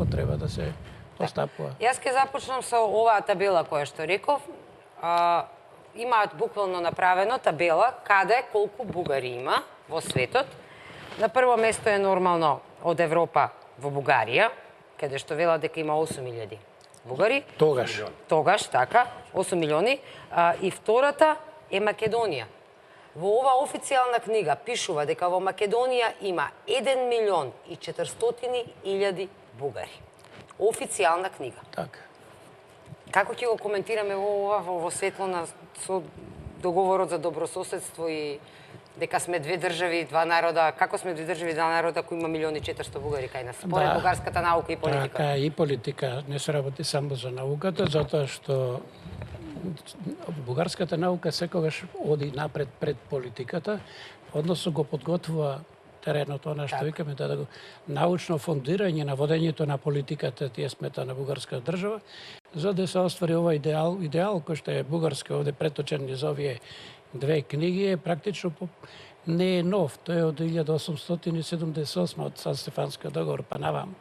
како треба да се постапува. Јас ќе започнам со оваа табела која што реков. Имаат буквално направено табела каде колку бугари има во светот. На прво место е нормално од Европа во Бугарија, каде што велат дека има 8.000 бугари. Тогаш, така, 8 милиони. И втората е Македонија. Во ова официјална книга пишува дека во Македонија има 1.400.000 бугари. Официјална книга. Така. Како ќе го коментираме во светло на со договорот за добрососедство и дека сме две држави, два народа, како сме две држави, два народа, кои има 1.400.000 бугари кај нас, според бугарската наука и политика? Така, и политика не се работи само за науката, затоа што бугарската наука секогаш оди напред пред политиката, односно го подготвува теренот, она што викаме да го научно фондирање на водењето на политиката, тие смета на бугарска држава, за да се оствари овој идеал кој што е бугарска овде преточен низ овие две книги, е практично не е нов, тој е од 1878 од Сан Стефанскиот договор па наваму.